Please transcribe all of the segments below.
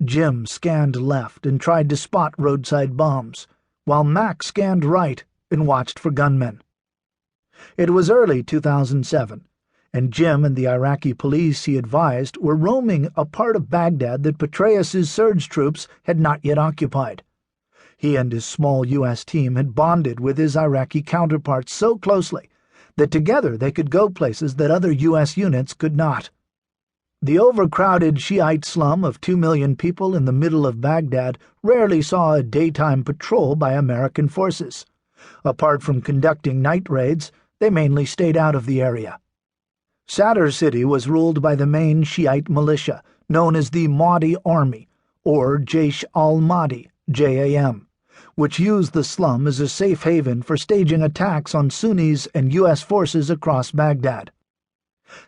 Jim scanned left and tried to spot roadside bombs, while Mac scanned right and watched for gunmen. It was early 2007, and Jim and the Iraqi police he advised were roaming a part of Baghdad that Petraeus's surge troops had not yet occupied. He and his small U.S. team had bonded with his Iraqi counterparts so closely that together they could go places that other U.S. units could not. The overcrowded Shiite slum of 2 million people in the middle of Baghdad rarely saw a daytime patrol by American forces. Apart from conducting night raids, they mainly stayed out of the area. Sadr City was ruled by the main Shiite militia, known as the Mahdi Army, or Jaish al-Mahdi, JAM, which used the slum as a safe haven for staging attacks on Sunnis and U.S. forces across Baghdad.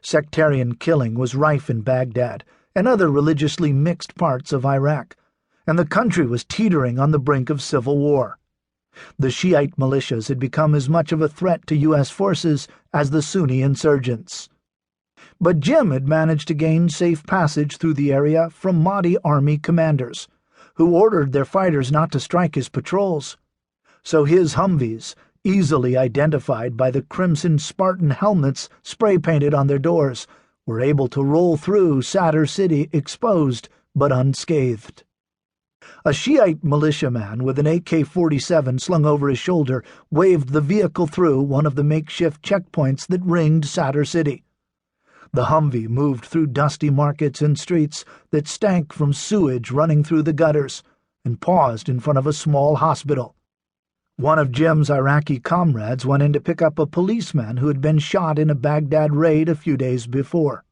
Sectarian killing was rife in Baghdad and other religiously mixed parts of Iraq, and the country was teetering on the brink of civil war. The Shiite militias had become as much of a threat to U.S. forces as the Sunni insurgents. But Jim had managed to gain safe passage through the area from Mahdi army commanders, who ordered their fighters not to strike his patrols. So his Humvees, easily identified by the crimson Spartan helmets spray-painted on their doors, were able to roll through Sadr City exposed but unscathed. A Shiite militiaman with an AK-47 slung over his shoulder waved the vehicle through one of the makeshift checkpoints that ringed Sadr City. The Humvee moved through dusty markets and streets that stank from sewage running through the gutters and paused in front of a small hospital. One of Jim's Iraqi comrades went in to pick up a policeman who had been shot in a Baghdad raid a few days before.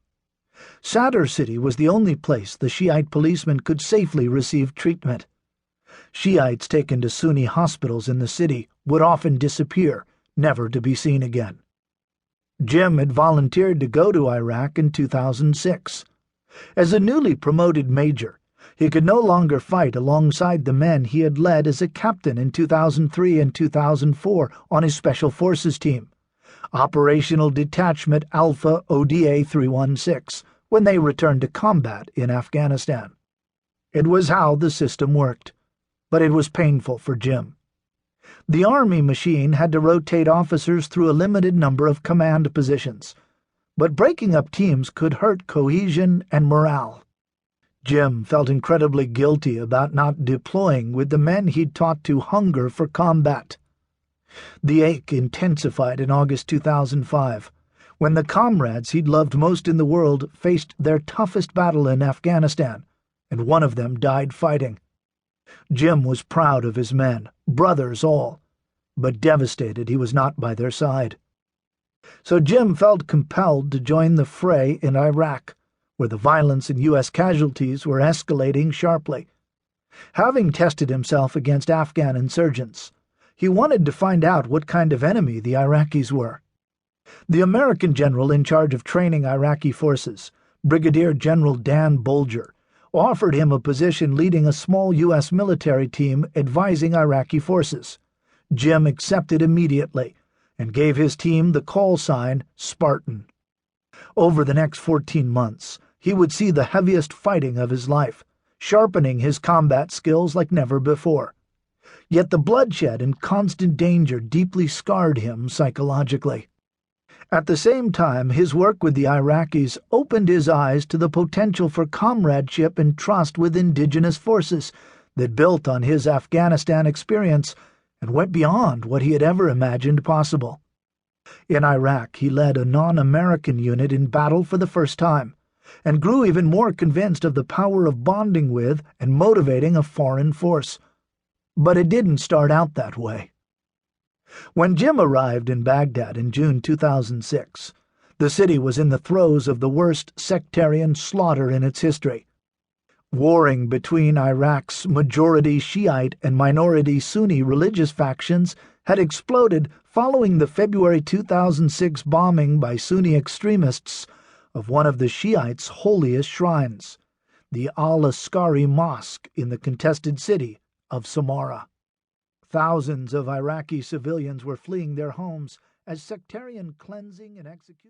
Sadr City was the only place the Shiite policeman could safely receive treatment. Shiites taken to Sunni hospitals in the city would often disappear, never to be seen again. Jim had volunteered to go to Iraq in 2006. As a newly promoted major, he could no longer fight alongside the men he had led as a captain in 2003 and 2004 on his Special Forces team, Operational Detachment Alpha ODA 316, when they returned to combat in Afghanistan. It was how the system worked, but it was painful for Jim. The Army machine had to rotate officers through a limited number of command positions, but breaking up teams could hurt cohesion and morale. Jim felt incredibly guilty about not deploying with the men he'd taught to hunger for combat. The ache intensified in August 2005, when the comrades he'd loved most in the world faced their toughest battle in Afghanistan, and one of them died fighting. Jim was proud of his men, brothers all, but devastated he was not by their side. So Jim felt compelled to join the fray in Iraq, where the violence and U.S. casualties were escalating sharply. Having tested himself against Afghan insurgents, he wanted to find out what kind of enemy the Iraqis were. The American general in charge of training Iraqi forces, Brigadier General Dan Bolger, offered him a position leading a small U.S. military team advising Iraqi forces. Jim accepted immediately and gave his team the call sign Spartan. Over the next 14 months, he would see the heaviest fighting of his life, sharpening his combat skills like never before. Yet the bloodshed and constant danger deeply scarred him psychologically. At the same time, his work with the Iraqis opened his eyes to the potential for comradeship and trust with indigenous forces that built on his Afghanistan experience and went beyond what he had ever imagined possible. In Iraq, he led a non-American unit in battle for the first time, and grew even more convinced of the power of bonding with and motivating a foreign force. But it didn't start out that way. When Jim arrived in Baghdad in June 2006, the city was in the throes of the worst sectarian slaughter in its history. Warring between Iraq's majority Shiite and minority Sunni religious factions had exploded following the February 2006 bombing by Sunni extremists of one of the Shiites' holiest shrines, the Al-Askari Mosque in the contested city of Samarra. Thousands of Iraqi civilians were fleeing their homes as sectarian cleansing and execution